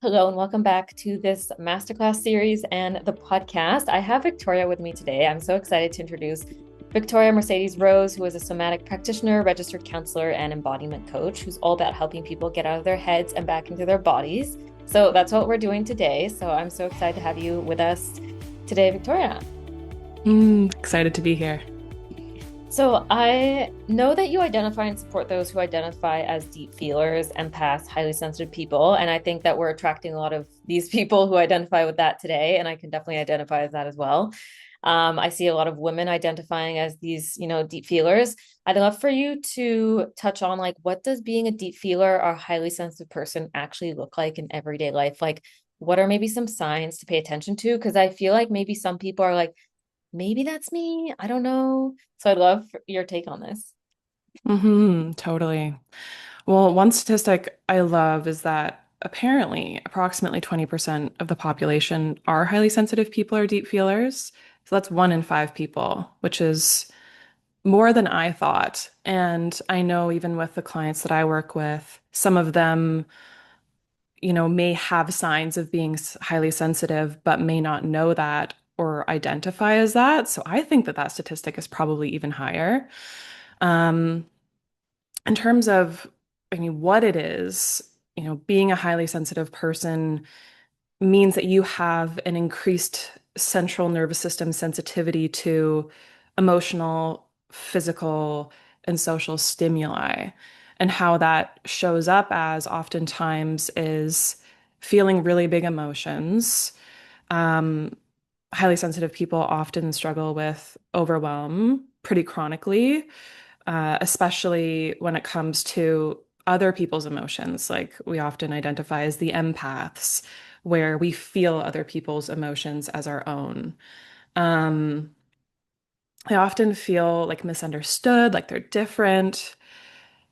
Hello and welcome back to this masterclass series and the podcast. I have Victoria with me today. I'm so excited to introduce Victoria Mercedes Rose, who is a somatic practitioner, registered counselor, and embodiment coach who's all about helping people get out of their heads and back into their bodies. So that's what we're doing today. So I'm so excited to have you with us today, Victoria. Excited to be here. So I know that you identify and support those who identify as deep feelers, empaths, highly sensitive people. And I think that we're attracting a lot of these people who identify with that today. And I can definitely identify as that as well. I see a lot of women identifying as these, deep feelers. I'd love for you to touch on like what does being a deep feeler or highly sensitive person actually look like in everyday life? Like, what are maybe some signs to pay attention to? Because I feel like maybe some people are like, maybe that's me. I don't know. So I'd love your take on this. Totally. Well, one statistic I love is that apparently approximately 20% of the population are highly sensitive people or deep feelers. So that's one in five people, which is more than I thought. And I know even with the clients that I work with, some of them, may have signs of being highly sensitive, but may not know that or identify as that. So I think that that statistic is probably even higher. Um, in terms of, what it is, being a highly sensitive person means that you have an increased central nervous system sensitivity to emotional, physical, and social stimuli. And how that shows up as oftentimes is feeling really big emotions. Um, Highly sensitive people often struggle with overwhelm pretty chronically, especially when it comes to other people's emotions. Like we often identify as the empaths, where we feel other people's emotions as our own. Um, they often feel like misunderstood, like they're different.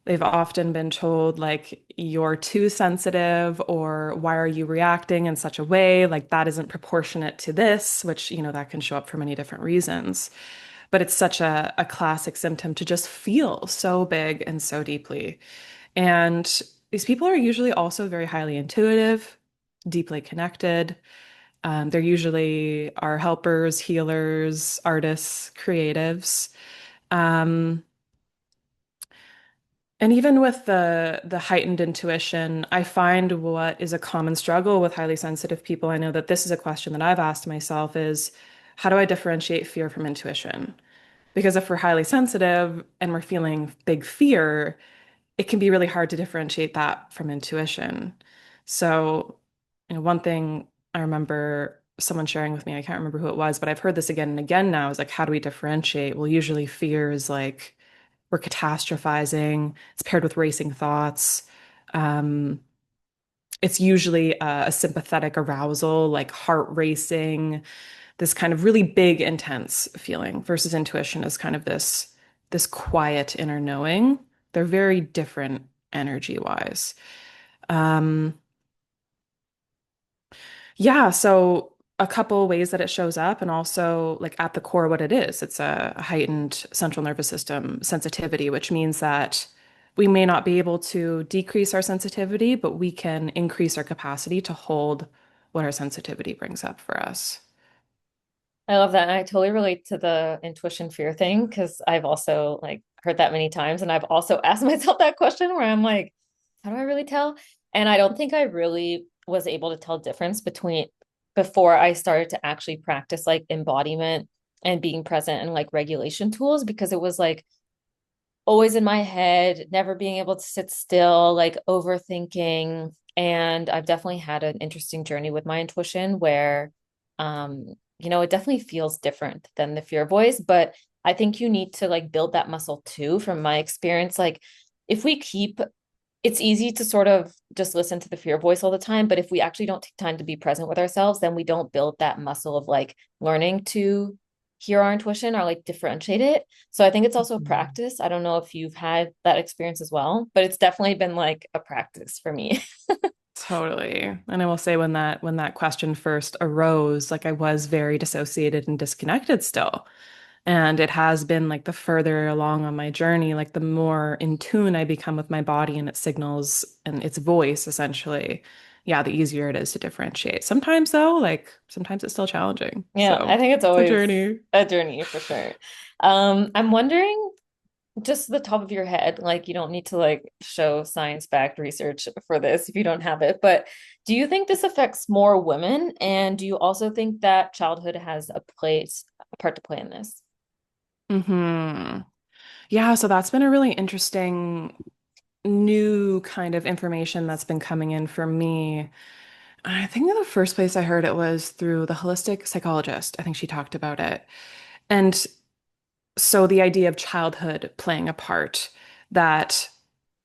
They've often been told, like, you're too sensitive, or why are you reacting in such a way? Like, that isn't proportionate to this, which, that can show up for many different reasons. But it's such a classic symptom to just feel so big and so deeply. And these people are usually also very highly intuitive, deeply connected. They're usually our helpers, healers, artists, creatives. Um, and even with the heightened intuition, I find what is a common struggle with highly sensitive people. I know that this is a question that I've asked myself is, how do I differentiate fear from intuition? Because if we're highly sensitive and we're feeling big fear, it can be really hard to differentiate that from intuition. So, one thing I remember someone sharing with me, I can't remember who it was, but I've heard this again and again now, is like, how do we differentiate? Well, usually fear is like we're catastrophizing, it's paired with racing thoughts. Um, it's usually a sympathetic arousal, like heart racing, this kind of really big, intense feeling, versus intuition is kind of this quiet inner knowing. They're very different energy wise. Um, yeah, so a couple ways that it shows up, and also like at the core, what it is. It's a heightened central nervous system sensitivity, which means that we may not be able to decrease our sensitivity, but we can increase our capacity to hold what our sensitivity brings up for us. I love that. And I totally relate to the intuition fear thing because I've also like heard that many times. And I've also asked myself that question where I'm like, how do I really tell? And I don't think I really was able to tell difference between before I started to actually practice like embodiment and being present and like regulation tools because it was like always in my head, never being able to sit still, like overthinking. And I've definitely had an interesting journey with my intuition where, it definitely feels different than the fear voice, but I think you need to like build that muscle too, from my experience. Like, if we keep, it's easy to sort of just listen to the fear voice all the time, but if we actually don't take time to be present with ourselves, then we don't build that muscle of like learning to hear our intuition or like differentiate it. So I think it's also a Mhm. practice. I don't know if you've had that experience as well, but it's definitely been like a practice for me. Totally. And I will say when that question first arose, like I was very dissociated and disconnected still. And it has been like the further along on my journey, like the more in tune I become with my body and its signals and its voice, essentially, yeah, the easier it is to differentiate. Sometimes though, like sometimes it's still challenging. Yeah, I So think it's it's a always journey. a journey for sure. I'm wondering, just the top of your head, like you don't need to like show science-backed research for this if you don't have it, but do you think this affects more women? And do you also think that childhood has a part to play in this? Yeah, so that's been a really interesting new kind of information that's been coming in for me. I think that the first place I heard it was through the holistic psychologist. I think she talked about it. And so the idea of childhood playing a part, that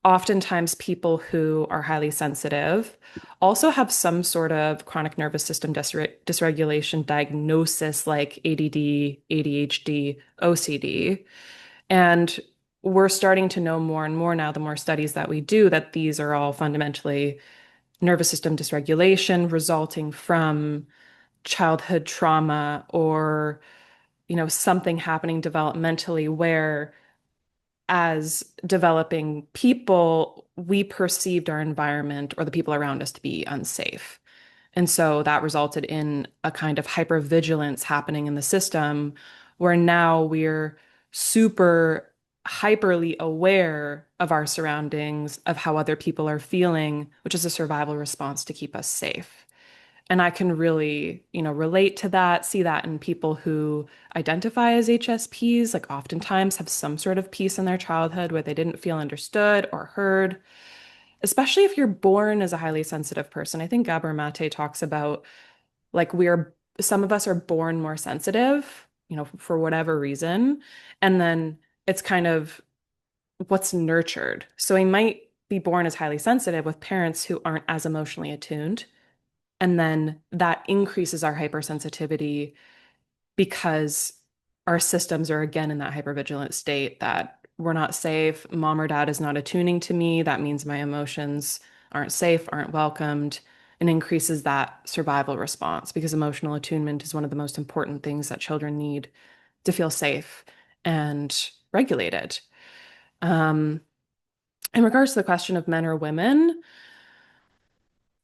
oftentimes people who are highly sensitive also have some sort of chronic nervous system dysregulation diagnosis like ADD, ADHD, OCD. And we're starting to know more and more now, the more studies that we do, that these are all fundamentally nervous system dysregulation resulting from childhood trauma or, something happening developmentally where as developing people, we perceived our environment or the people around us to be unsafe. And so that resulted in a kind of hypervigilance happening in the system where now we're super hyperly aware of our surroundings, of how other people are feeling, which is a survival response to keep us safe. And I can really, relate to that, see that in people who identify as HSPs, like oftentimes have some sort of piece in their childhood where they didn't feel understood or heard, especially if you're born as a highly sensitive person. I think Gabor Mate talks about like some of us are born more sensitive, for whatever reason. And then it's kind of what's nurtured. So we might be born as highly sensitive with parents who aren't as emotionally attuned. And then that increases our hypersensitivity because our systems are again in that hypervigilant state that we're not safe. Mom or dad is not attuning to me. That means my emotions aren't safe, aren't welcomed, and increases that survival response because emotional attunement is one of the most important things that children need to feel safe and regulated. Um, in regards to the question of men or women,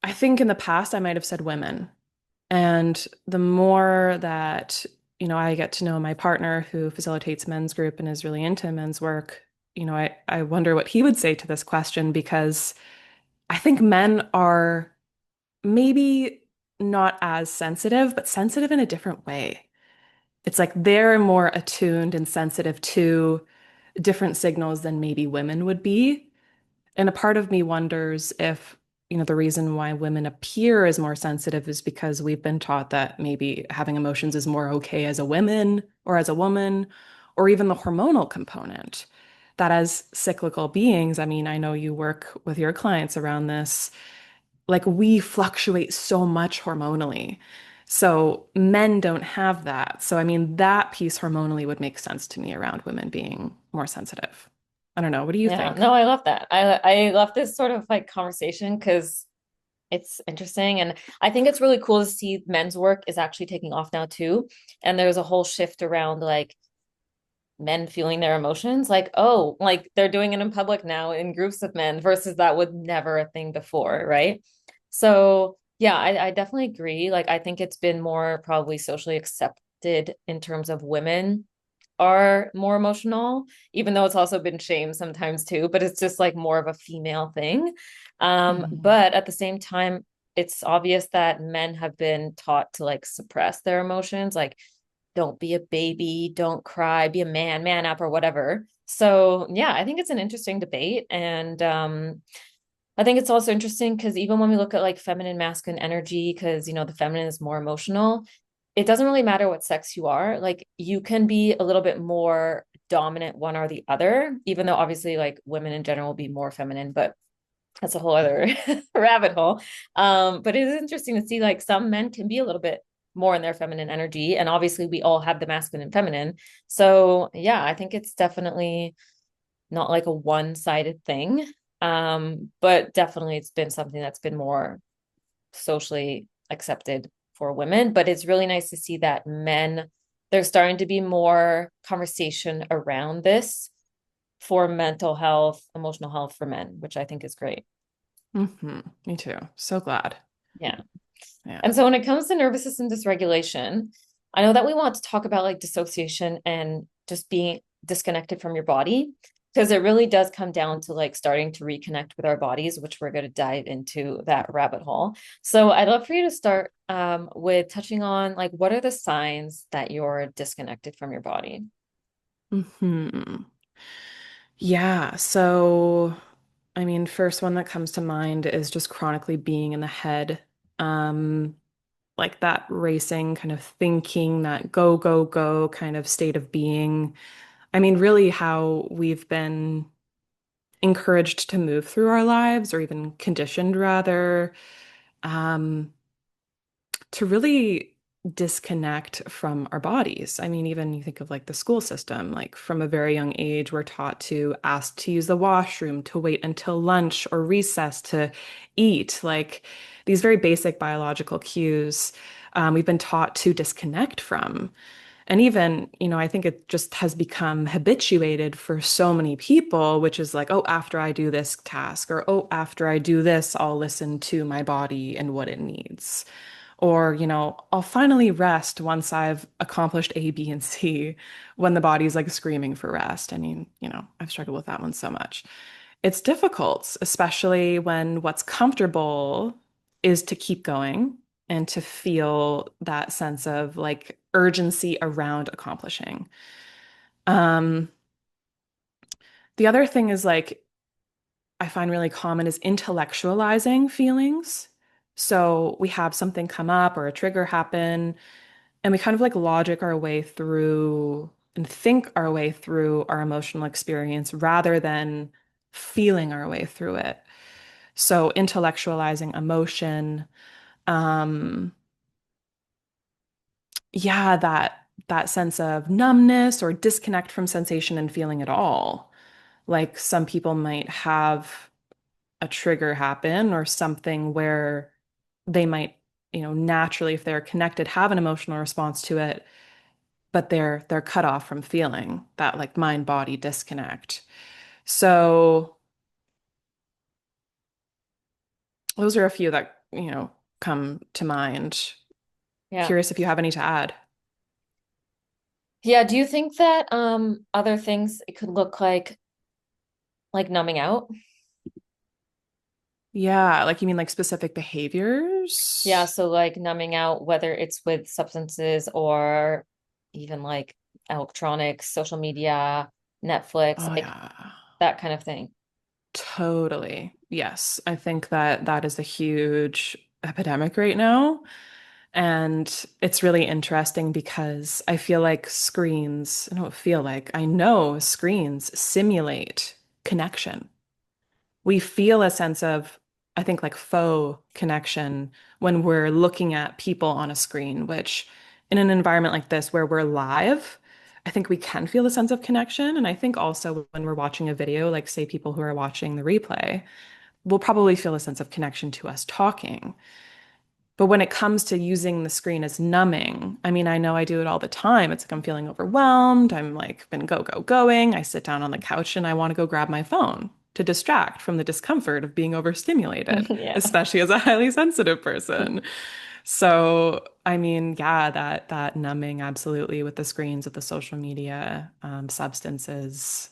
I think in the past I might have said women. And the more that, I get to know my partner who facilitates men's group and is really into men's work, I wonder what he would say to this question because I think men are maybe not as sensitive, but sensitive in a different way. It's like they're more attuned and sensitive to different signals than maybe women would be. And a part of me wonders if, the reason why women appear as more sensitive is because we've been taught that maybe having emotions is more okay as a woman or as a woman, or even the hormonal component. That as cyclical beings, I mean, I know you work with your clients around this, like we fluctuate so much hormonally. So men don't have that. So, I mean, that piece hormonally would make sense to me around women being more sensitive. I don't know. What do you Yeah, think? no, I love that. I love this sort of like conversation because it's interesting. And I think it's really cool to see men's work is actually taking off now too. And there's a whole shift around like men feeling their emotions, like, oh, like they're doing it in public now in groups of men versus that was never a thing before, right? So yeah, I definitely agree. Like I think it's been more probably socially accepted in terms of women are more emotional, even though it's also been shamed sometimes too, but it's just like more of a female thing. Mhm. But at the same time, it's obvious that men have been taught to like suppress their emotions, like don't be a baby, don't cry, be a man, man up or whatever. So yeah, I think it's an interesting debate. And I think it's also interesting because even when we look at like feminine, masculine energy, because the feminine is more emotional, it doesn't really matter what sex you are. Like you can be a little bit more dominant one or the other, even though obviously like women in general will be more feminine, but that's a whole other rabbit hole. But it is interesting to see like some men can be a little bit more in their feminine energy. And obviously we all have the masculine and feminine. So yeah, I think it's definitely not like a one-sided thing. But definitely it's been something that's been more socially accepted for women. But it's really nice to see that men, there's starting to be more conversation around this for mental health, emotional health for men, which I think is great. Me too. So glad. Yeah. Yeah. And so when it comes to nervous system dysregulation, I know that we want to talk about like dissociation and just being disconnected from your body, because it really does come down to like starting to reconnect with our bodies, which we're going to dive into that rabbit hole. So I'd love for you to start with touching on like what are the signs that you're disconnected from your body? Hmm. Yeah. So, I mean, first one that comes to mind is just chronically being in the head. Um, like that racing kind of thinking, that go, go, go kind of state of being. I mean, really how we've been encouraged to move through our lives, or even conditioned rather, um, to really disconnect from our bodies. I mean, even you think of like the school system, like from a very young age, we're taught to ask to use the washroom, to wait until lunch or recess to eat, like these very basic biological cues, we've been taught to disconnect from. And even, I think it just has become habituated for so many people, which is like, oh, after I do this task, or oh, after I do this, I'll listen to my body and what it needs. Or, I'll finally rest once I've accomplished A, B, and C when the body's like screaming for rest. I mean, I've struggled with that one so much. It's difficult, especially when what's comfortable is to keep going and to feel that sense of like urgency around accomplishing. Um, the other thing is like I find really common is intellectualizing feelings. So we have something come up or a trigger happen, and we kind of like logic our way through and think our way through our emotional experience rather than feeling our way through it. So intellectualizing emotion, um, yeah, that sense of numbness or disconnect from sensation and feeling at all. Like some people might have a trigger happen or something where they might, naturally, if they're connected, have an emotional response to it, but they're cut off from feeling that like mind body disconnect. So those are a few that, come to mind. Yeah. Curious if you have any to add. Yeah, do you think that other things it could look like numbing out? Yeah, like you mean like specific Yeah, behaviors? so like numbing out, whether it's with substances or even like electronics, social media, Netflix, Oh like yeah. that kind of thing. Totally. Yes. I think that that is a huge epidemic right now. And it's really interesting because I feel like screens, I don't feel like, I know screens simulate connection. We feel a sense of, I think, like faux connection when we're looking at people on a screen, which in an environment like this where we're live, I think we can feel a sense of connection. And I think also when we're watching a video, like say people who are watching the replay, will probably feel a sense of connection to us talking. But when it comes to using the screen as numbing, I mean, I know I do it all the time. It's like I'm feeling overwhelmed. I'm like been go, go, going. I sit down on the couch and I want to go grab my phone to distract from the discomfort of being overstimulated, Yeah. especially as a highly sensitive person. So, I mean, yeah, that numbing absolutely with the screens, with the social media, substances,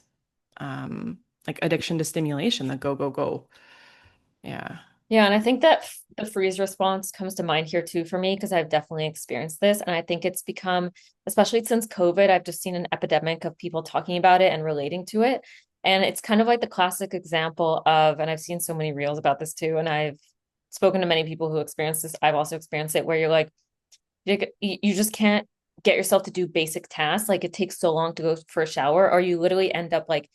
like addiction to stimulation, the go, go, go. Yeah. Yeah, and I think that the freeze response comes to mind here too for me because I've definitely experienced this. And I think it's become, especially since COVID, I've just seen an epidemic of people talking about it and relating to it. And it's kind of like the classic example of, and I've seen so many reels about this too, and I've spoken to many people who experience this. I've also experienced it where you're like, you just can't get yourself to do basic tasks. Like it takes so long to go for a shower, or you literally end up like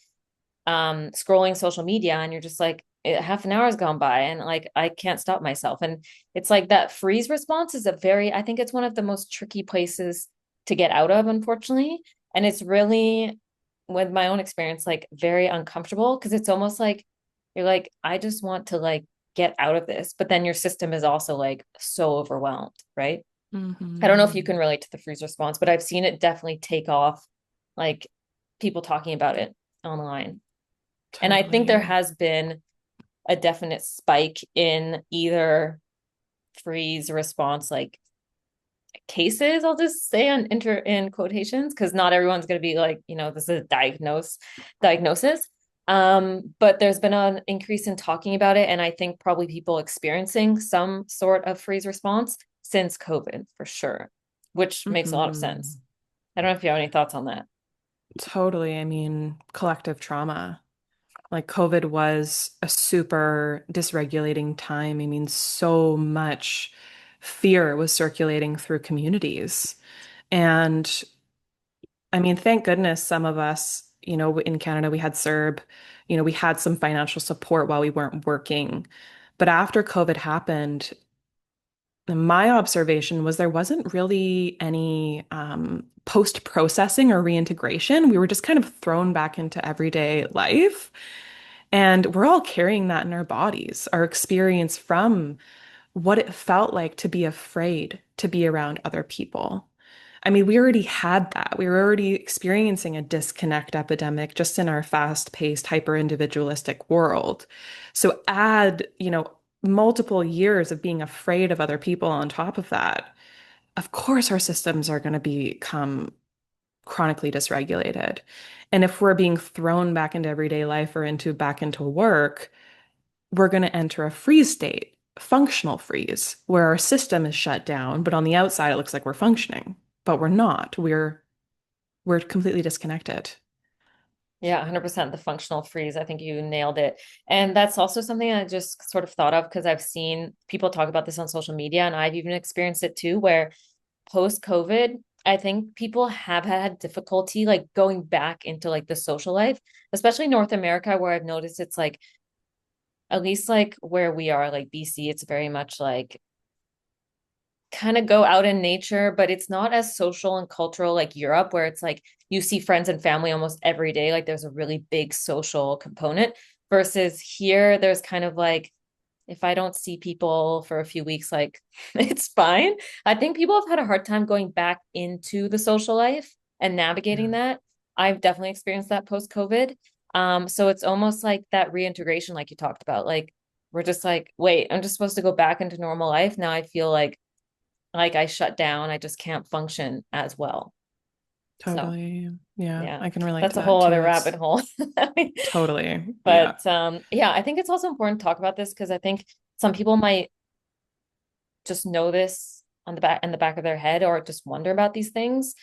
scrolling social media and you're just like half an hour has gone by and like I can't stop myself. And it's like that freeze response is a very, I think it's one of the most tricky places to get out of, unfortunately. And it's really, with my own experience, like very uncomfortable because it's almost like you're like, I just want to like get out of this, but then your system is also like so overwhelmed, right? I don't know if you Hmm. can relate to the freeze response, but I've seen it definitely take off, like people talking about it online. And I think there Totally. has been a definite spike in either freeze response like cases, I'll just say on inter in quotations, because not everyone's going to be like, this is a diagnosis. But there's been an increase in talking about it, and I think probably people experiencing some sort of freeze response since COVID for sure, which makes a lot of sense. Hmm. I don't know if you have any thoughts on that. Totally. I mean, collective trauma. Like COVID was a super dysregulating time. I mean, so much fear was circulating through communities. And I mean, thank goodness some of us, in Canada, we had CERB, we had some financial support while we weren't working. But after COVID happened, my observation was there wasn't really any post-processing or reintegration. We were just kind of thrown back into everyday life. And we're all carrying that in our bodies, our experience from what it felt like to be afraid to be around other people. I mean, we already had that. We were already experiencing a disconnect epidemic just in our fast-paced, hyper-individualistic world. So add, multiple years of being afraid of other people on top of that. Of course, our systems are going to become chronically dysregulated. And if we're being thrown back into everyday life or back into work, we're going to enter a freeze state, functional freeze, where our system is shut down, but on the outside it looks like we're functioning, but we're not. We're completely disconnected. Yeah, 100% the functional freeze. I think you nailed it. And that's also something I just sort of thought of because I've seen people talk about this on social media, and I've even experienced it too, where post COVID, I think people have had difficulty like going back into like the social life, especially North America, where I've noticed it's like, at least like where we are, like BC, it's very much like kind of go out in nature, but it's not as social and cultural like Europe, where it's like you see friends and family almost every day. Like there's a really big social component versus here, there's kind of like, if I don't see people for a few weeks, like it's fine. I think people have had a hard time going back into the social life and navigating Yeah, that. I've definitely experienced that post COVID. So it's almost like that reintegration, like you talked about. Like we're just like, wait, I'm just supposed to go back into normal life. Now I feel like I shut down. I just can't function as well. So totally. Yeah, yeah, I can relate that's to a that whole too. other rabbit It's hole. totally, yeah, But yeah, I think it's also important to talk about this because I think some people might just know this on the back in the back of their head or just wonder about these things,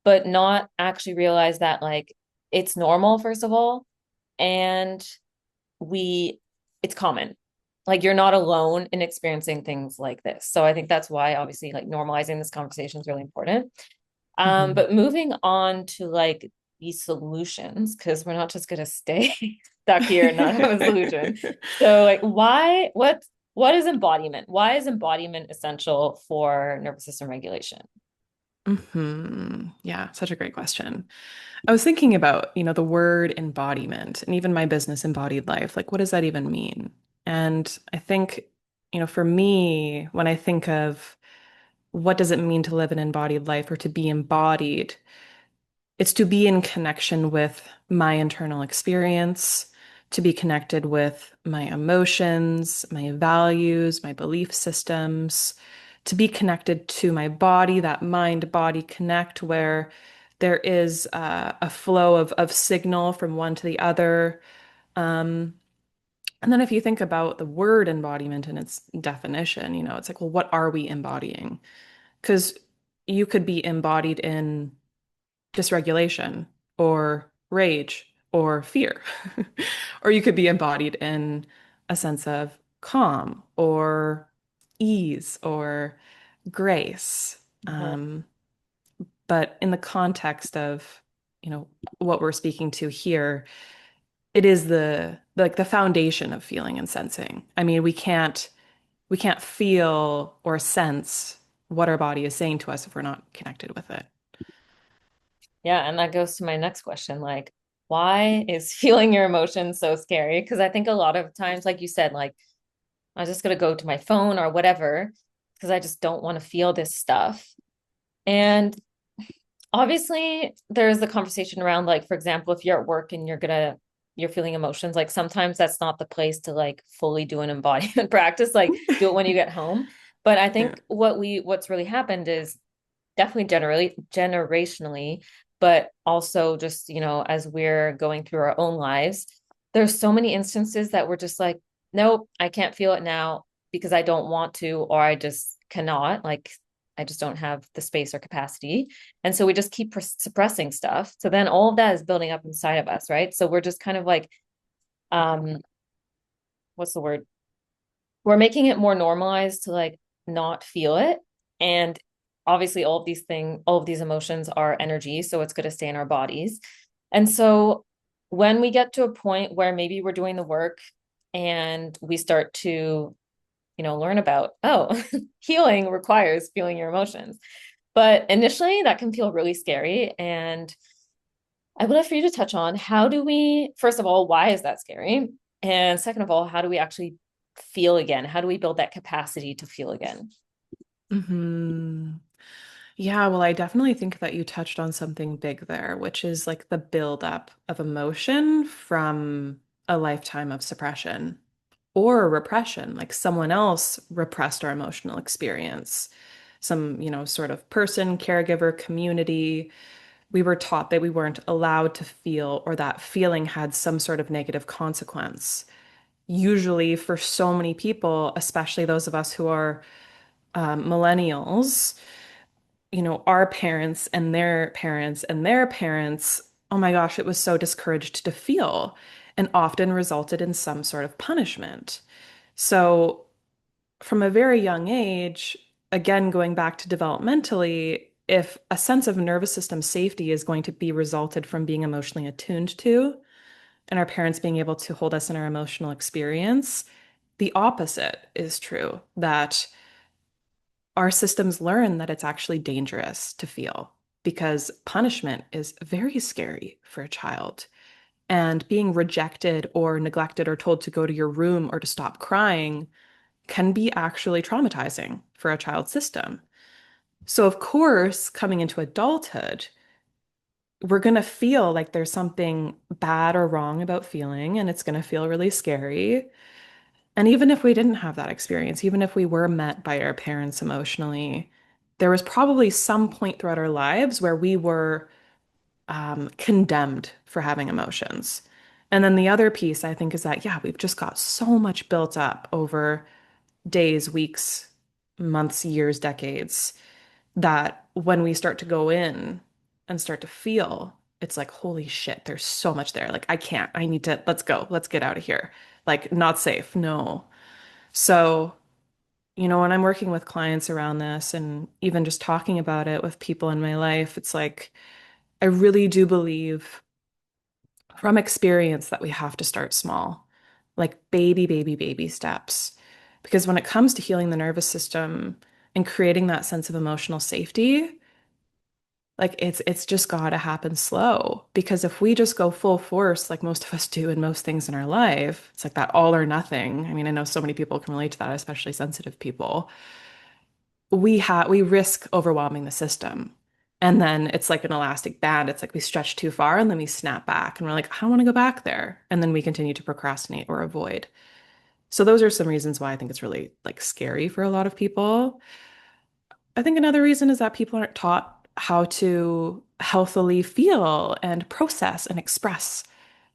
but not actually realize that like it's normal, first of all, and we it's common. Like you're not alone in experiencing things like this. So I think that's why obviously like normalizing this conversation is really important. hmm But moving on to like these solutions, because we're not just gonna stay stuck here and not have a solution. So like what is embodiment? Why is embodiment essential for nervous system regulation? Yeah, such a great question. I was thinking about, the word embodiment and even my business embodied life. Like, what does that even mean? And I think, for me, when I think of what does it mean to live an embodied life or to be embodied, it's to be in connection with my internal experience, to be connected with my emotions, my values, my belief systems, to be connected to my body, that mind body connect where there is a flow of signal from one to the other. Um, and then if you think about the word embodiment and its definition, it's like, well, what are we embodying? Because you could be embodied in dysregulation or rage or fear. Or you could be embodied in a sense of calm or ease or grace. Mhm. But in the context of, what we're speaking to here, it is the foundation of feeling and sensing. I mean, we can't feel or sense what our body is saying to us if we're not connected with it. Yeah, and that goes to my next question, like why is feeling your emotions so scary? Because I think a lot of times, like you said, like I'm just gonna go to my phone or whatever because I just don't want to feel this stuff. And obviously there's the conversation around like, for example, if you're at work and you're feeling emotions, like sometimes that's not the place to like fully do an embodiment practice, like do it when you get home. But I Yeah. think what's really happened is definitely generally generationally, but also just, as we're going through our own lives, there's so many instances that we're just like, nope, I can't feel it now because I don't want to, or I just cannot, like I just don't have the space or capacity. And so we just keep suppressing stuff. So then all of that is building up inside of us, right? So we're just kind of like, um, what's the word? We're making it more normalized to like not feel it. And obviously all of these emotions are energy, so it's going to stay in our bodies. And so when we get to a point where maybe we're doing the work and we start to, learn about, oh, healing requires feeling your emotions. But initially that can feel really scary. And I would love for you to touch on how do we, first of all, why is that scary? And second of all, how do we actually feel again? How do we build that capacity to feel again? Hmm. Yeah, well, I definitely think that you touched on something big there, which is like the buildup of emotion from a lifetime of suppression or repression, like someone else repressed our emotional experience. Some, sort of person, caregiver, community. We were taught that we weren't allowed to feel or that feeling had some sort of negative consequence. Usually, for so many people, especially those of us who are millennials, our parents and their parents and their parents, oh my gosh, it was so discouraged to feel and often resulted in some sort of punishment. So, from a very young age, again, going back to developmentally, if a sense of nervous system safety is going to be resulted from being emotionally attuned to and our parents being able to hold us in our emotional experience, the opposite is true, that our systems learn that it's actually dangerous to feel because punishment is very scary for a child. And being rejected or neglected or told to go to your room or to stop crying can be actually traumatizing for a child's system. So, of course, coming into adulthood, we're going to feel like there's something bad or wrong about feeling, and it's going to feel really scary. And even if we didn't have that experience, even if we were met by our parents emotionally, there was probably some point throughout our lives where we were condemned for having emotions. And then the other piece, I think, is that, yeah, we've just got so much built up over days, weeks, months, years, decades, that when we start to go in and start to feel, it's like, holy shit, there's so much there. Like, I can't, I need to, let's go, let's get out of here. Like, not safe, no. So, when I'm working with clients around this and even just talking about it with people in my life, it's like, I really do believe from experience that we have to start small, like baby, baby, baby steps. Because when it comes to healing the nervous system and creating that sense of emotional safety, like it's just got to happen slow. Because if we just go full force, like most of us do in most things in our life, it's like that all or nothing. I mean, I know so many people can relate to that, especially sensitive people. We risk overwhelming the system. And then it's like an elastic band. It's like we stretch too far and then we snap back and we're like, I don't want to go back there. And then we continue to procrastinate or avoid. So those are some reasons why I think it's really like scary for a lot of people. I think another reason is that people aren't taught how to healthily feel and process and express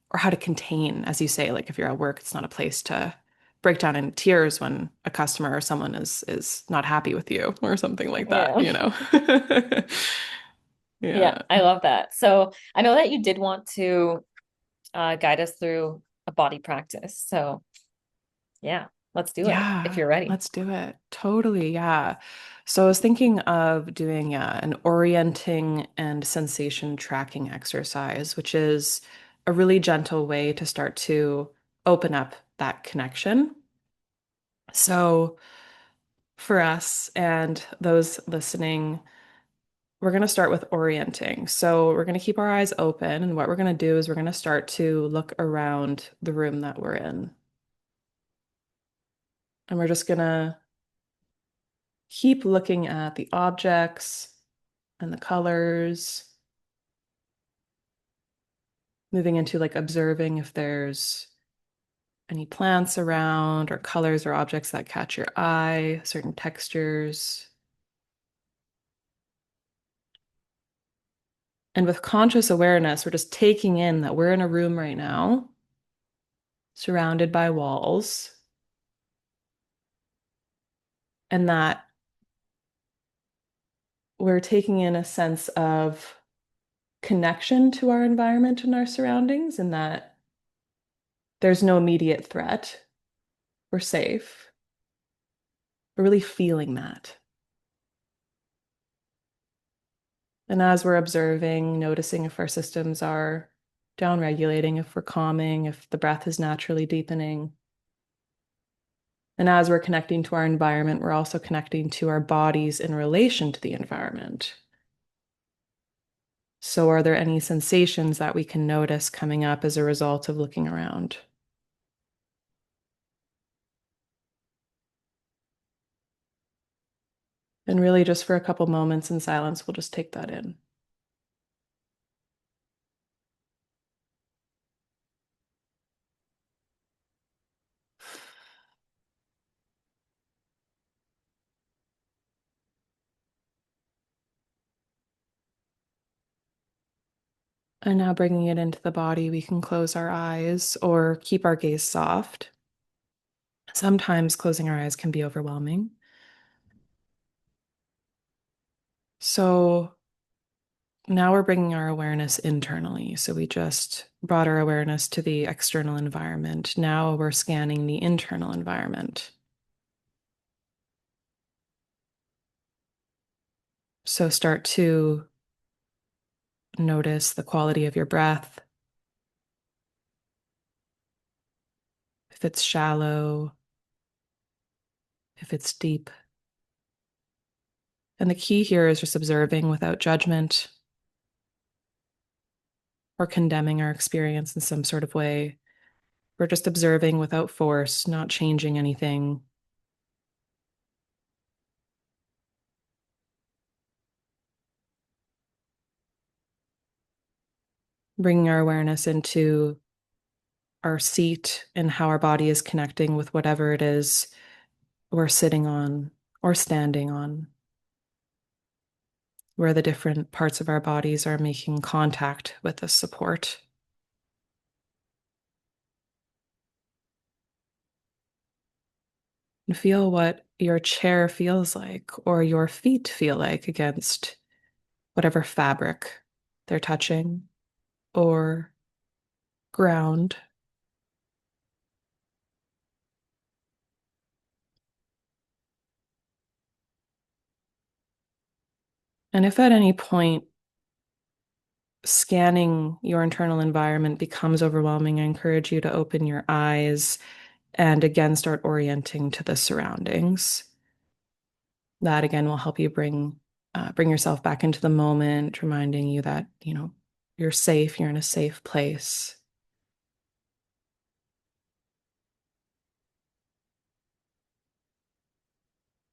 or how to contain, as you say, like if you're at work, it's not a place to break down in tears when a customer or someone is not happy with you or something like Yeah. that. Yeah, Yeah. I love that. So I know that you did want to guide us through a body practice. So yeah, let's do it if Yeah, you're ready. let's do it. Totally. Yeah. So I was thinking of doing an orienting and sensation tracking exercise, which is a really gentle way to start to open up that connection. So for us and those listening, we're going to start with orienting. So we're going to keep our eyes open. And what we're going to do is we're going to start to look around the room that we're in. And we're just going to keep looking at the objects and the colors, moving into like observing if there's any plants around or colors or objects that catch your eye, certain textures. And with conscious awareness, we're just taking in that we're in a room right now, surrounded by walls, and that we're taking in a sense of connection to our environment and our surroundings, and that there's no immediate threat. We're safe. We're really feeling that. And as we're observing, noticing if our systems are down regulating, if we're calming, if the breath is naturally deepening. And as we're connecting to our environment, we're also connecting to our bodies in relation to the environment. So, are there any sensations that we can notice coming up as a result of looking around? And really, just for a couple moments in silence, we'll just take that in. And now, bringing it into the body, we can close our eyes or keep our gaze soft. Sometimes closing our eyes can be overwhelming. So, now we're bringing our awareness internally. So we just brought our awareness to the external environment. Now we're scanning the internal environment. So start to notice the quality of your breath. If it's shallow, if it's deep. And the key here is just observing without judgment or condemning our experience in some sort of way. We're just observing without force, not changing anything. Bringing our awareness into our seat and how our body is connecting with whatever it is we're sitting on or standing on, where the different parts of our bodies are making contact with the support. And feel what your chair feels like or your feet feel like against whatever fabric they're touching or ground. And if at any point scanning your internal environment becomes overwhelming, I encourage you to open your eyes and again start orienting to the surroundings. That again will help you bring yourself back into the moment, reminding you that, you're safe, you're in a safe place.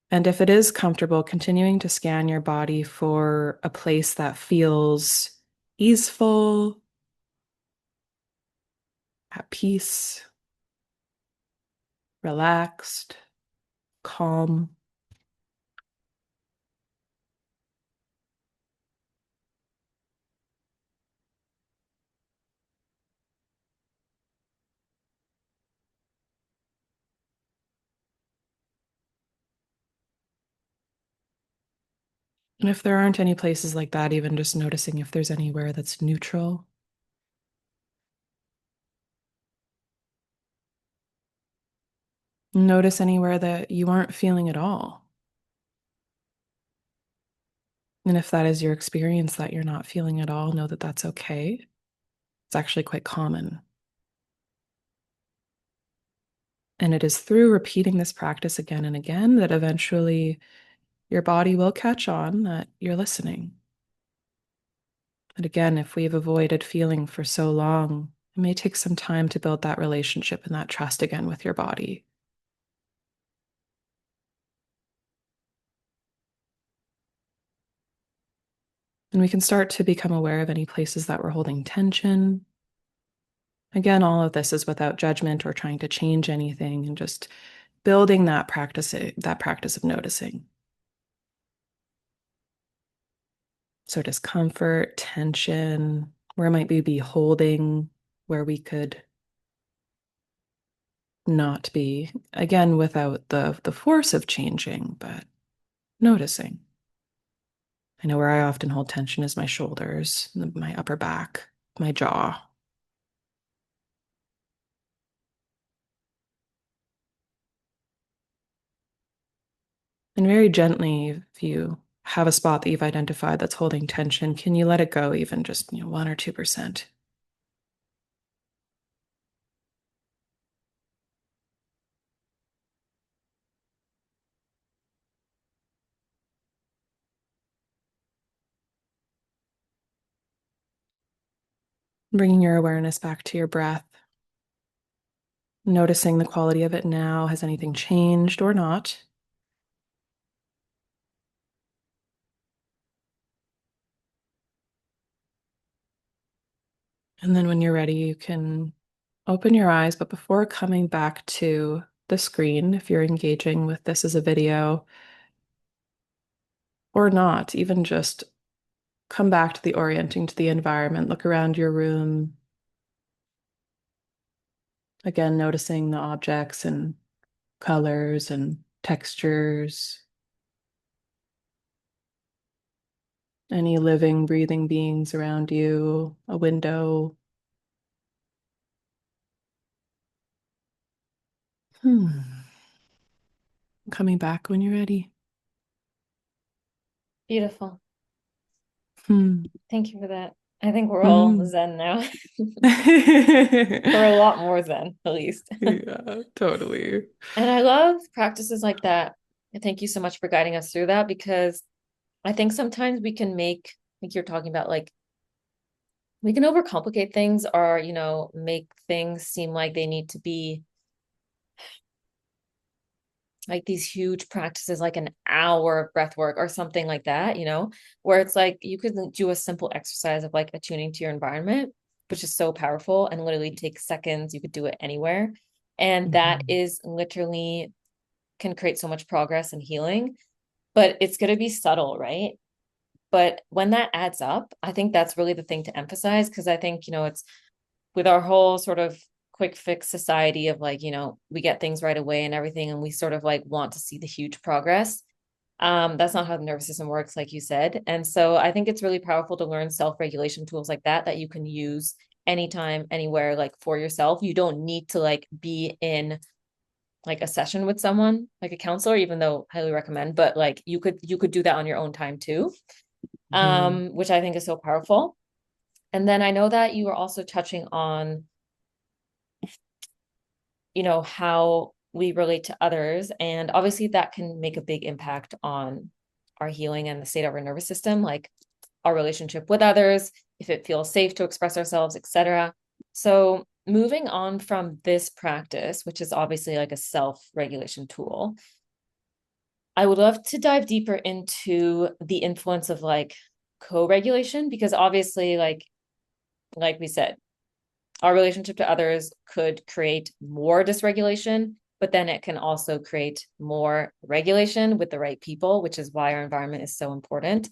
And if it is comfortable, continuing to scan your body for a place that feels easeful, at peace, relaxed, calm. And if there aren't any places like that, even just noticing if there's anywhere that's neutral. Notice anywhere that you aren't feeling at all. And if that is your experience that you're not feeling at all, know that that's okay. It's actually quite common. And it is through repeating this practice again and again that eventually your body will catch on that you're listening. And again, if we've avoided feeling for so long, it may take some time to build that relationship and that trust again with your body. And we can start to become aware of any places that we're holding tension. Again, all of this is without judgment or trying to change anything and just building that practice of noticing. So discomfort, tension, where might we be holding, where we could not be, again, without the force of changing, but noticing. I know where I often hold tension is my shoulders, my upper back, my jaw. And very gently, if you have a spot that you've identified that's holding tension, can you let it go even just, 1 or 2%? Bringing your awareness back to your breath, noticing the quality of it now. Has anything changed or not? And then when you're ready, you can open your eyes, but before coming back to the screen, if you're engaging with this as a video or not, even just come back to the orienting to the environment, look around your room. Again, noticing the objects and colors and textures, any living, breathing beings around you, a window. Hmm. Coming back when you're ready. Beautiful. Hmm. Thank you for that. I think we're all Hmm. Zen now, or a Yeah, lot more Zen, at least. totally. And I love practices like that. And thank you so much for guiding us through that because I think sometimes we can make, like you're talking about, like we can overcomplicate things or, make things seem like they need to be like these huge practices, like an hour of breath work or something like that, where it's like you could do a simple exercise of like attuning to your environment, which is so powerful and literally takes seconds. You could do it anywhere. And that Mhm. is literally can create so much progress and healing, but it's going to be subtle, right? But when that adds up, I think that's really the thing to emphasize because I think, it's with our whole sort of quick fix society of like, we get things right away and everything, and we sort of like want to see the huge progress. That's not how the nervous system works, like you said. And so I think it's really powerful to learn self-regulation tools like that you can use anytime, anywhere, like for yourself. You don't need to like be in like a session with someone, like a counselor, even though highly recommend, but like you could do that on your own time too, Mhm. which I think is so powerful. And then I know that you were also touching on, how we relate to others. And obviously that can make a big impact on our healing and the state of our nervous system, like our relationship with others, if it feels safe to express ourselves, etc. So moving on from this practice, which is obviously like a self-regulation tool, I would love to dive deeper into the influence of like co-regulation, because obviously like we said, our relationship to others could create more dysregulation, but then it can also create more regulation with the right people, which is why our environment is so important.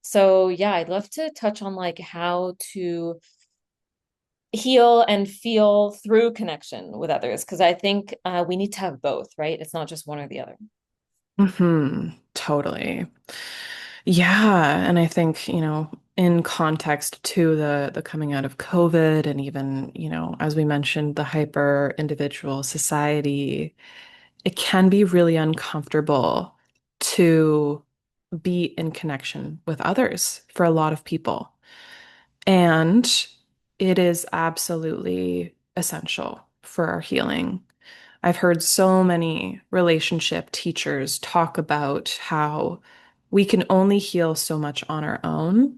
So, yeah, I'd love to touch on like how to heal and feel through connection with others, because I think we need to have both, right? It's not just one or the other. Totally. Yeah, and I think, in context to the coming out of COVID and even, as we mentioned, the hyper individual society, it can be really uncomfortable to be in connection with others for a lot of people. And it is absolutely essential for our healing. I've heard so many relationship teachers talk about how we can only heal so much on our own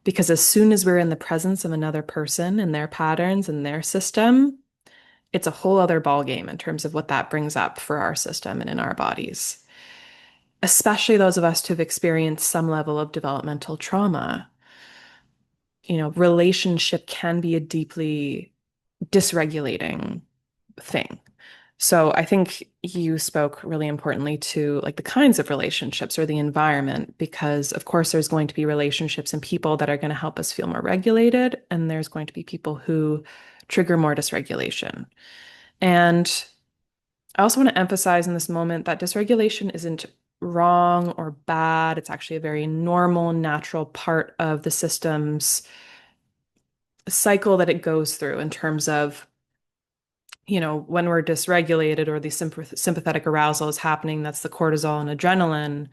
because as soon as we're in the presence of another person and their patterns and their system, it's a whole other ballgame in terms of what that brings up for our system and in our bodies. Especially those of us who've experienced some level of developmental trauma. Relationship can be a deeply dysregulating thing. So I think you spoke really importantly to like the kinds of relationships or the environment, because of course there's going to be relationships and people that are going to help us feel more regulated, and there's going to be people who trigger more dysregulation. And I also want to emphasize in this moment that dysregulation isn't wrong or bad. It's actually a very normal, natural part of the system's cycle that it goes through in terms of, when we're dysregulated or the sympathetic arousal is happening, that's the cortisol and adrenaline.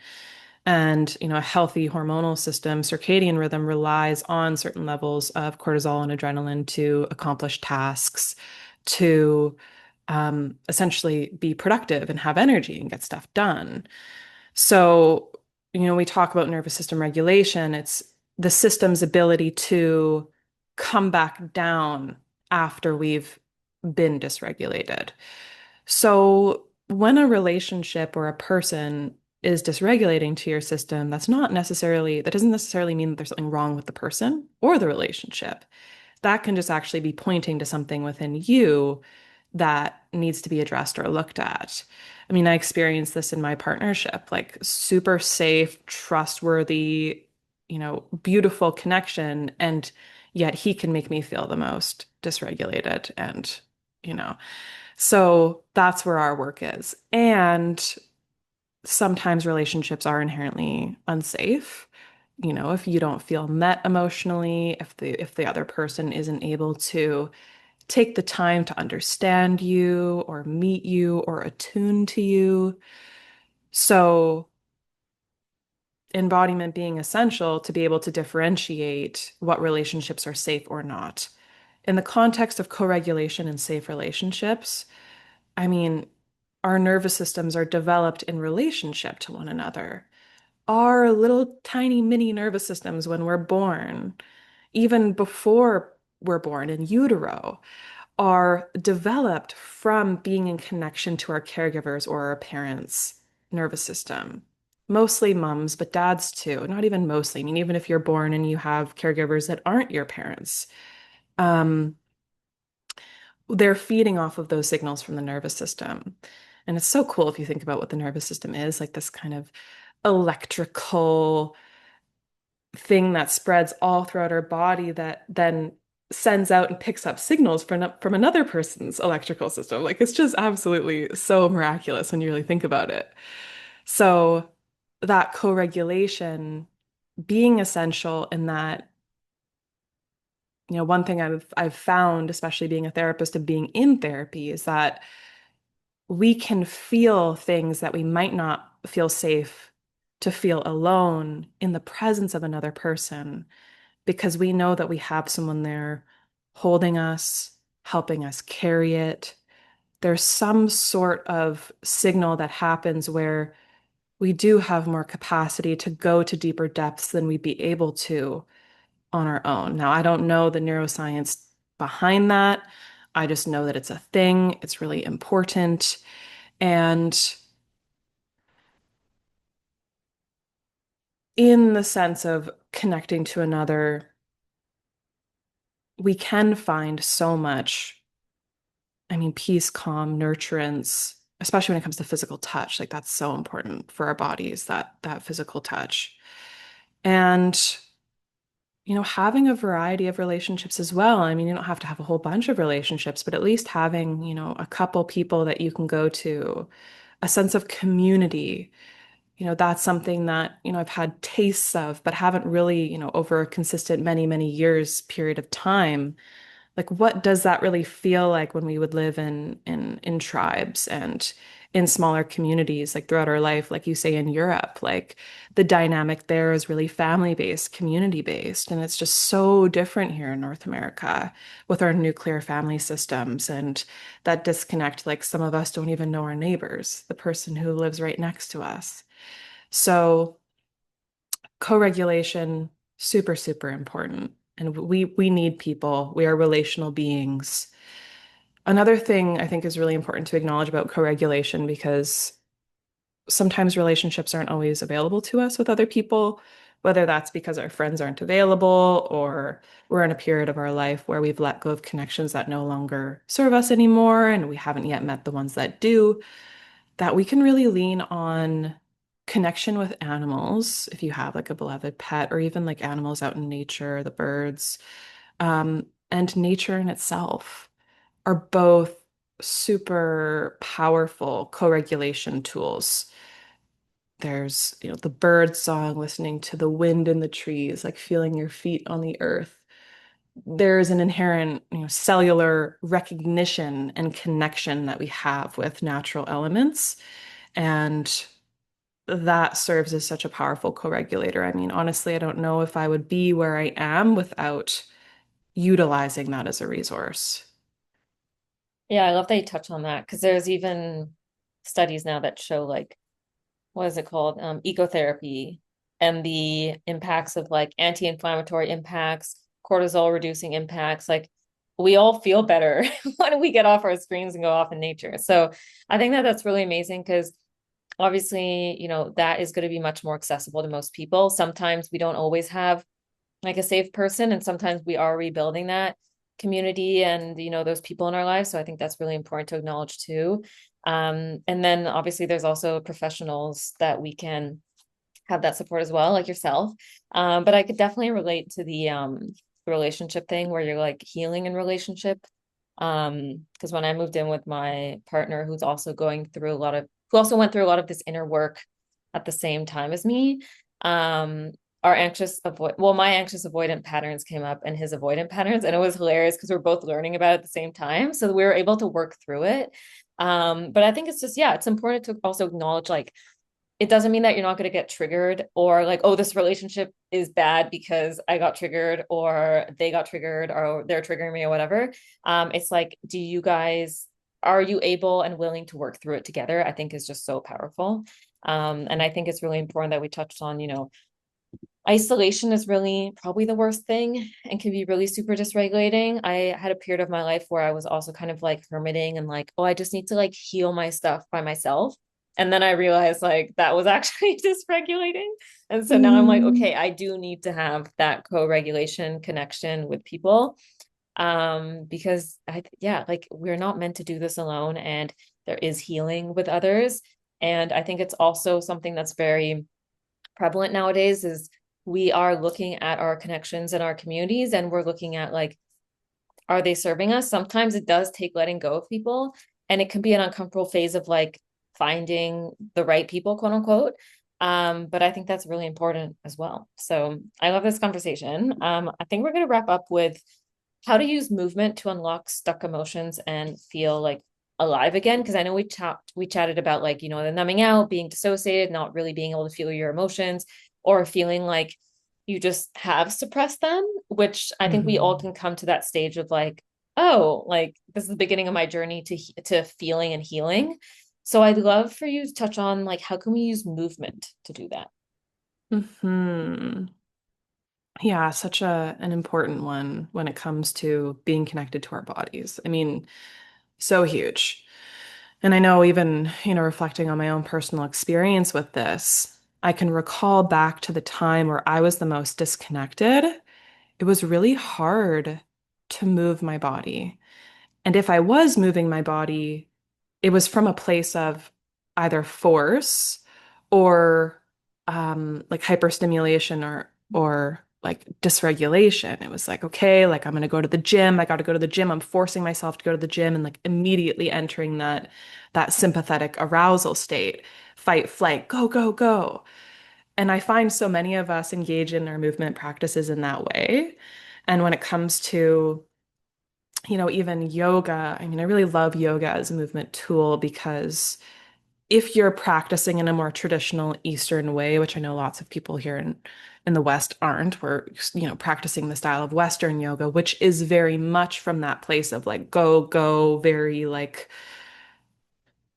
And, a healthy hormonal system, circadian rhythm relies on certain levels of cortisol and adrenaline to accomplish tasks, to essentially be productive and have energy and get stuff done. So, we talk about nervous system regulation, it's the system's ability to come back down after we've been dysregulated. So, when a relationship or a person is dysregulating to your system, that doesn't necessarily mean that there's something wrong with the person or the relationship. That can just actually be pointing to something within you that needs to be addressed or looked at. I mean, I experienced this in my partnership, like super safe, trustworthy, beautiful connection. And yet he can make me feel the most dysregulated. And, you know, so that's where our work is. And sometimes relationships are inherently unsafe. If you don't feel met emotionally, if the other person isn't able to take the time to understand you or meet you or attune to you. So, embodiment being essential to be able to differentiate what relationships are safe or not. In the context of co-regulation and safe relationships, I mean, our nervous systems are developed in relationship to one another. Our little tiny mini nervous systems when we're born, even before we're born in utero, are developed from being in connection to our caregivers or our parents' nervous system. Mostly moms, but dads too. Not even mostly. I mean, even if you're born and you have caregivers that aren't your parents, um, they're feeding off of those signals from the nervous system. And it's so cool if you think about what the nervous system is, like this kind of electrical thing that spreads all throughout our body that then sends out and picks up signals from another person's electrical system. Like it's just absolutely so miraculous when you really think about it. So that co-regulation being essential in that, one thing I've found, especially being a therapist and being in therapy, is that we can feel things that we might not feel safe to feel alone in the presence of another person, because we know that we have someone there holding us, helping us carry it. There's some sort of signal that happens where we do have more capacity to go to deeper depths than we'd be able to on our own. Now, I don't know the neuroscience behind that. I just know that it's a thing, it's really important. And in the sense of connecting to another, we can find so much, I mean, peace, calm, nurturance, especially when it comes to physical touch. Like that's so important for our bodies, that physical touch. And, having a variety of relationships as well. I mean, you don't have to have a whole bunch of relationships, but at least having, a couple people that you can go to, a sense of community. That's something that, I've had tastes of, but haven't really, over a consistent many, many years period of time, like what does that really feel like when we would live in tribes and in smaller communities like throughout our life, like you say in Europe, like the dynamic there is really family-based, community-based, and it's just so different here in North America with our nuclear family systems and that disconnect. Like some of us don't even know our neighbors, the person who lives right next to us. So co-regulation, super, super important. And we need people. We are relational beings. Another thing I think is really important to acknowledge about co-regulation, because sometimes relationships aren't always available to us with other people. whether that's because our friends aren't available or we're in a period of our life where we've let go of connections that no longer serve us anymore and we haven't yet met the ones that do, that we can really lean on connection with animals if you have like a beloved pet or even like animals out in nature, the birds, and nature in itself are both super powerful co-regulation tools. There's, the bird song, listening to the wind in the trees, like feeling your feet on the earth. There's an inherent, cellular recognition and connection that we have with natural elements. And that serves as such a powerful co-regulator. I mean, honestly, I don't know if I would be where I am without utilizing that as a resource. Yeah, I love that you touch on that because there's even studies now that show like what is it called? Ecotherapy and the impacts of like anti-inflammatory impacts, cortisol reducing impacts. Like we all feel better when we get off our screens and go off in nature. So I think that that's really amazing because obviously, that is going to be much more accessible to most people. Sometimes we don't always have like a safe person, and sometimes we are rebuilding that community and those people in our lives. So I think that's really important to acknowledge too. And then obviously there's also professionals that we can have that support as well, like yourself. But I could definitely relate to the relationship thing where you're like healing in relationship. Because when I moved in with my partner who's also going through a lot of who also went through a lot of this inner work at the same time as me, um, our my anxious avoidant patterns came up and his avoidant patterns, and it was hilarious because we're both learning about it at the same time. So we were able to work through it. But I think it's just, yeah, it's important to also acknowledge like it doesn't mean that you're not going to get triggered or like, oh, this relationship is bad because I got triggered or they got triggered or they're triggering me or whatever. It's like, are you able and willing to work through it together? I think is just so powerful. And I think it's really important that we touched on, isolation is really probably the worst thing and can be really super dysregulating. I had a period of my life where I was also kind of like hermiting and like, oh, I just need to like heal my stuff by myself. And then I realized like that was actually dysregulating. And so now I'm like, Mm. okay, I do need to have that co-regulation connection with people. Because yeah, like we're not meant to do this alone and there is healing with others. And I think it's also something that's very prevalent nowadays is we are looking at our connections in our communities and we're looking at like, are they serving us? Sometimes it does take letting go of people, and it can be an uncomfortable phase of like finding the right people, quote unquote. But I think that's really important as well. So I love this conversation. I think we're going to wrap up with how to use movement to unlock stuck emotions and feel like alive again. Because I know we chatted about like, the numbing out, being dissociated, not really being able to feel your emotions, or feeling like you just have suppressed them, which I think we all Mhm. can come to that stage of like, oh, like this is the beginning of my journey to feeling and healing. So I'd love for you to touch on like how can we use movement to do that? Hmm. Yeah, such an important one when it comes to being connected to our bodies. I mean, so huge. And I know even, reflecting on my own personal experience with this, I can recall back to the time where I was the most disconnected. It was really hard to move my body. And if I was moving my body, it was from a place of either force or like hyperstimulation or like dysregulation. It was like, okay, like I'm gonna go to the gym. I got to go to the gym. I'm forcing myself to go to the gym and like immediately entering that sympathetic arousal state, fight, flight, go, go, go. And I find so many of us engage in our movement practices in that way. And when it comes to even yoga. I mean, I really love yoga as a movement tool because if you're practicing in a more traditional Eastern way, which I know lots of people here in the West aren't, we're, practicing the style of Western yoga, which is very much from that place of like go, go, very like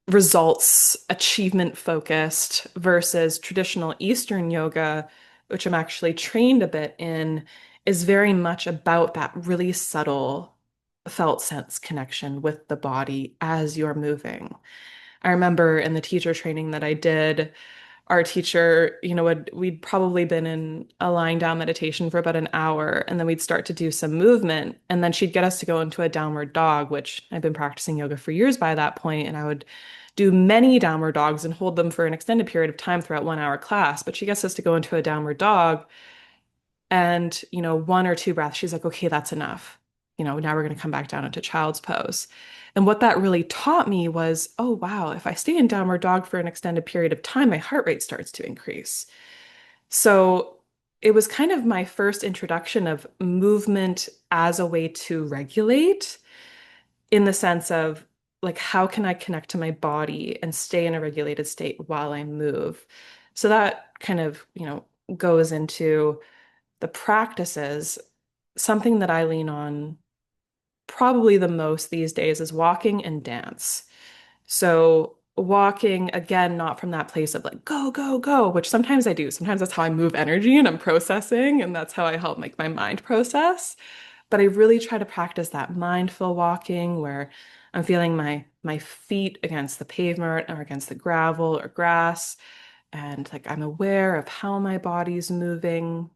results achievement focused versus traditional Eastern yoga, which I'm actually trained a bit in, is very much about that really subtle felt sense connection with the body as you're moving. I remember in the teacher training that I did, our teacher, we'd probably been in a lying down meditation for about an hour, and then we'd start to do some movement. And then she'd get us to go into a downward dog, which I've been practicing yoga for years by that point, and I would do many downward dogs and hold them for an extended period of time throughout 1 hour class. But she gets us to go into a downward dog, and, 1 or 2 breaths, she's like, okay, that's enough. Now we're going to come back down into child's pose. And what that really taught me was, oh, wow, if I stay in downward dog for an extended period of time, my heart rate starts to increase. So it was kind of my first introduction of movement as a way to regulate, in the sense of, like, how can I connect to my body and stay in a regulated state while I move? So that kind of, goes into the practices. Something that I lean on probably the most these days is walking and dance. So walking, again, not from that place of like, go, go, go, which sometimes I do. Sometimes that's how I move energy and I'm processing, and that's how I help make my mind process. But I really try to practice that mindful walking where I'm feeling my feet against the pavement or against the gravel or grass, and like I'm aware of how my body's moving.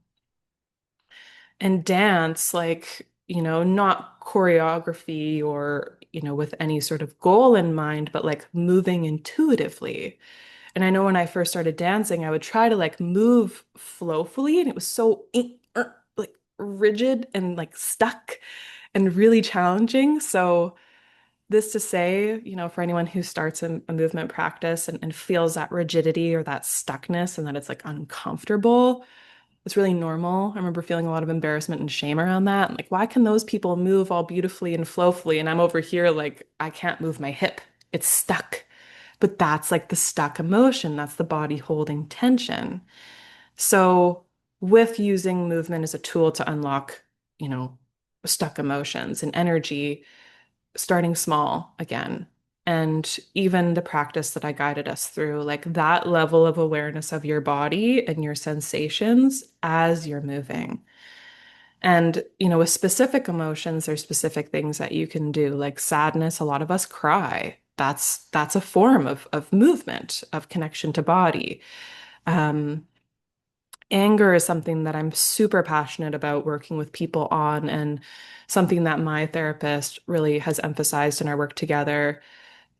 And dance, like, not choreography or, with any sort of goal in mind, but like moving intuitively. And I know when I first started dancing, I would try to like move flowfully, and it was so like rigid and like stuck and really challenging. So, this to say, for anyone who starts a movement practice and feels that rigidity or that stuckness and that it's like uncomfortable, it's really normal. I remember feeling a lot of embarrassment and shame around that. And like, why can those people move all beautifully and flowfully? And I'm over here like, I can't move my hip. It's stuck. But that's like the stuck emotion. That's the body holding tension. So, with using movement as a tool to unlock, you know, stuck emotions and energy, starting small again. And even the practice that I guided us through, like that level of awareness of your body and your sensations as you're moving. And, with specific emotions, there's specific things that you can do, like sadness. A lot of us cry. That's a form of movement, of connection to body. Um, Anger is something that I'm super passionate about working with people on, and something that my therapist really has emphasized in our work together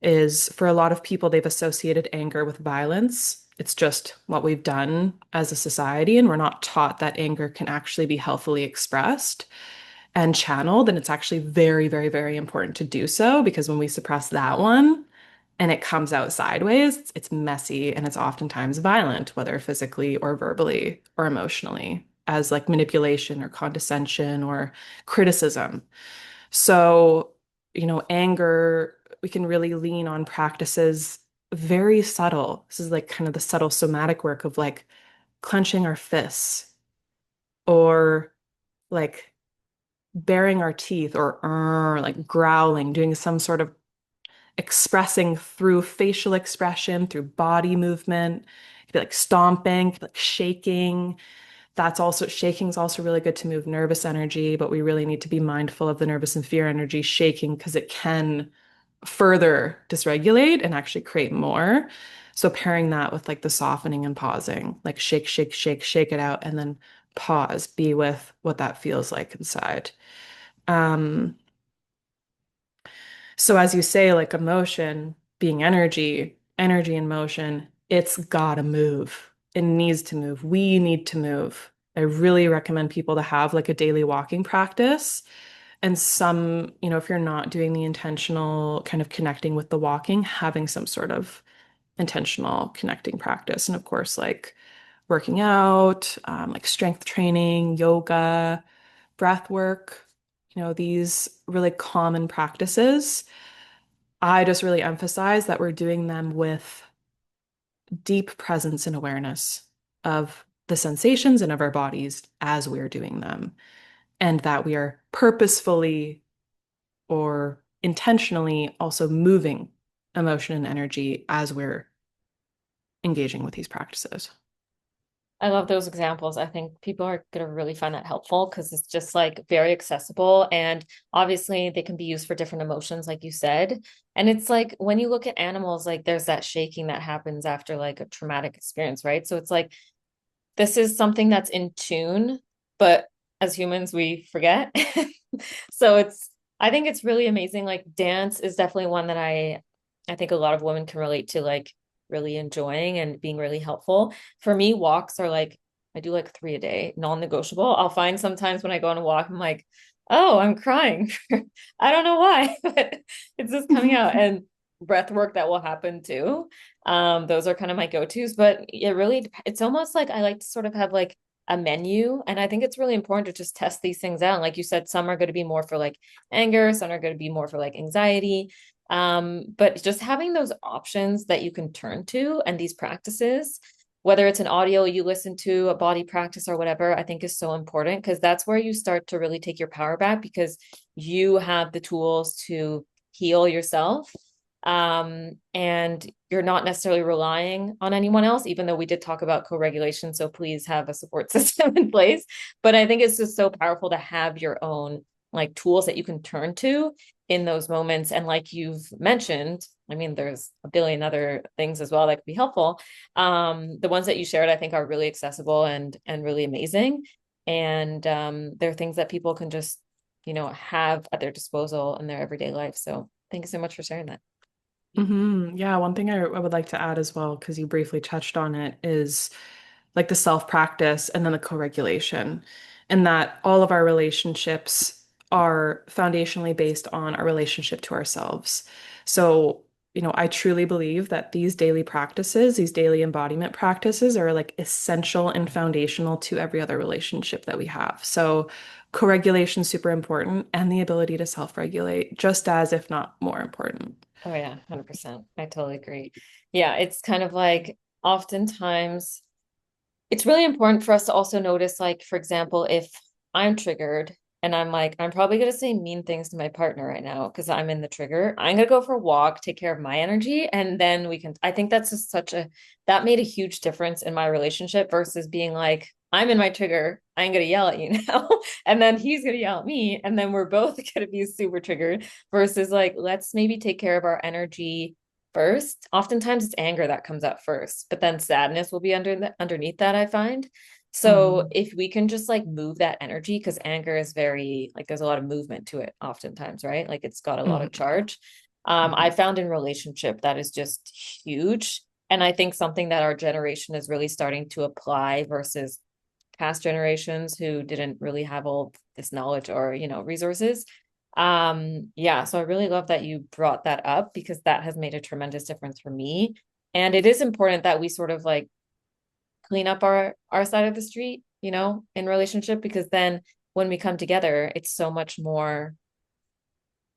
is, for a lot of people, they've associated anger with violence. It's just what we've done as a society, and we're not taught that anger can actually be healthily expressed and channeled. And it's actually very, very, very important to do so, because when we suppress that one and it comes out sideways, it's messy and it's oftentimes violent, whether physically or verbally or emotionally, as like manipulation or condescension or criticism. So, anger, we can really lean on practices very subtle. This is like kind of the subtle somatic work of like clenching our fists, or like baring our teeth, or like growling, doing some sort of expressing through facial expression, through body movement. It could be like stomping, it could be like shaking. That's also, shaking is also really good to move nervous energy, but we really need to be mindful of the nervous and fear energy shaking, because it can further dysregulate and actually create more. So pairing that with like the softening and pausing, like shake, shake, shake, shake it out, and then pause, be with what that feels like inside. Um, so as you say, like emotion being energy, energy in motion, it's gotta move. It needs to move. We need to move. I really recommend people to have like a daily walking practice. And some, if you're not doing the intentional kind of connecting with the walking, having some sort of intentional connecting practice. And of course, like working out, like strength training, yoga, breath work, these really common practices. I just really emphasize that we're doing them with deep presence and awareness of the sensations and of our bodies as we're doing them, and that we are purposefully or intentionally also moving emotion and energy as we're engaging with these practices. I love those examples. I think people are going to really find that helpful because it's just like very accessible. And obviously, they can be used for different emotions, like you said. And it's like when you look at animals, like there's that shaking that happens after like a traumatic experience, right? So it's like this is something that's in tune, but as humans, we forget. So I think it's really amazing. Like dance is definitely one that I think a lot of women can relate to, like really enjoying and being really helpful. For me, walks are like, I do like 3 a day, non-negotiable. I'll find sometimes when I go on a walk, I'm like, oh, I'm crying. I don't know why, but it's just coming out. And breath work that will happen too. Those are kind of my go-tos, but it's almost like I like to sort of have like a menu. And I think it's really important to just test these things out. Like you said, some are going to be more for like anger, some are going to be more for like anxiety. But just having those options that you can turn to and these practices, whether it's an audio you listen to, a body practice or whatever, I think is so important because that's where you start to really take your power back because you have the tools to heal yourself. And you're not necessarily relying on anyone else, even though we did talk about co-regulation. So please have a support system in place. But I think it's just so powerful to have your own like tools that you can turn to in those moments. And like you've mentioned, I mean, there's a billion other things as well that could be helpful. The ones that you shared, I think, are really accessible and really amazing. And they're things that people can just, have at their disposal in their everyday life. So thank you so much for sharing that. Yeah, one thing I would like to add as well, because you briefly touched on it, is like the self-practice and then the co-regulation, and that all of our relationships are foundationally based on our relationship to ourselves. So, I truly believe that these daily practices, these daily embodiment practices are like essential and foundational to every other relationship that we have. So, co-regulation is super important and the ability to self-regulate just as, if not more important. Oh yeah, 100%. I totally agree. Yeah, it's kind of like oftentimes it's really important for us to also notice, like, for example, if I'm triggered and I'm like, I'm probably going to say mean things to my partner right now because I'm in the trigger. I'm going to go for a walk, take care of my energy, and then I think that's just that made a huge difference in my relationship versus being like, I'm in my trigger. I'm going to yell at you now. And then he's going to yell at me. And then we're both going to be super triggered versus like, let's maybe take care of our energy first. Oftentimes it's anger that comes up first, but then sadness will be underneath that, I find. So Mm, if we can just like move that energy, because anger is very like there's a lot of movement to it oftentimes, right? Like it's got a lot of mhm, charge. I mhm, found in relationship that is just huge. And I think something that our generation is really starting to apply versus past generations who didn't really have all this knowledge or, resources. Yeah, so I really love that you brought that up because that has made a tremendous difference for me. And it is important that we sort of like clean up our side of the street, in relationship because then when we come together, it's so much more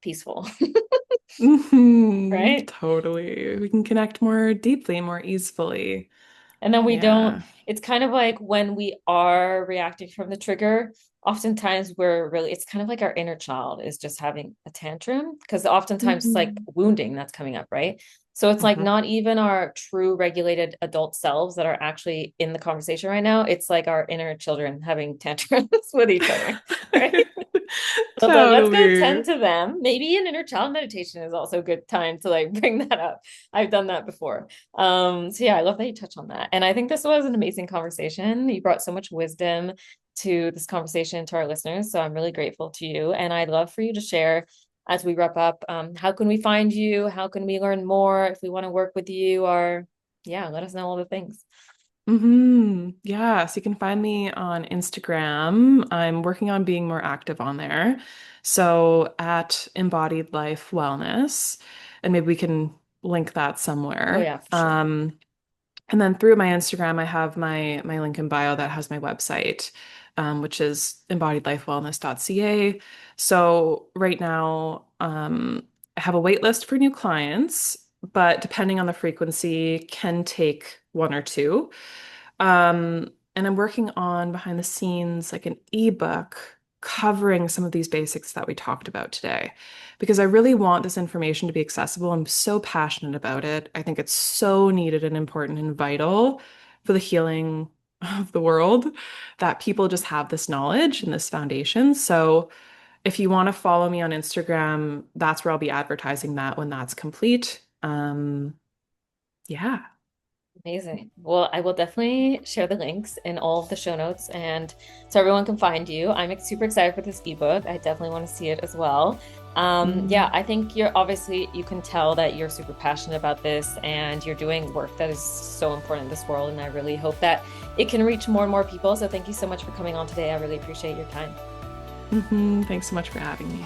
peaceful, right? totally. We can connect more deeply, more easily. And then we don't, Yeah. it's kind of like when we are reacting from the trigger, oftentimes it's kind of like our inner child is just having a tantrum because oftentimes it's like Mhm. wounding that's coming up, right? So it's like Mhm. not even our true regulated adult selves that are actually in the conversation right now. It's like our inner children having tantrums with each other, right? So it's like, let's go tend Totally. to them. Maybe an inner child meditation is also a good time to like bring that up. I've done that before. So yeah, I love that you touch on that. And I think this was an amazing conversation. You brought so much wisdom to this conversation to our listeners. So I'm really grateful to you. And I'd love for you to share as we wrap up, how can we find you? How can we learn more if we want to work with you or yeah, let us know all the things. Yeah, so you can find me on Instagram. I'm working on being more active on there. So at Embodied Life Wellness, and maybe we can link that Oh somewhere. yeah, for sure. And then through my Instagram, I have my link in bio that has my website, which is embodiedlifewellness.ca. So right now, I have a wait list for new clients, but depending on the frequency, can take one or two. And I'm working on behind the scenes like an ebook covering some of these basics that we talked about today because I really want this information to be accessible. I'm so passionate about it. I think it's so needed and important and vital for the healing of the world that people just have this knowledge and this foundation. So if you want to follow me on Instagram, that's where I'll be advertising that when that's complete. Yeah. Amazing. Well, I will definitely share the links in all of the show notes and so everyone can find you. I'm super excited for this ebook. I definitely want to see it as well. Yeah, Mm. I think you're obviously, you can tell that you're super passionate about this and you're doing work that is so important in this world. And I really hope that it can reach more and more people. So thank you so much for coming on today. I really appreciate your time. Thanks so much for having me.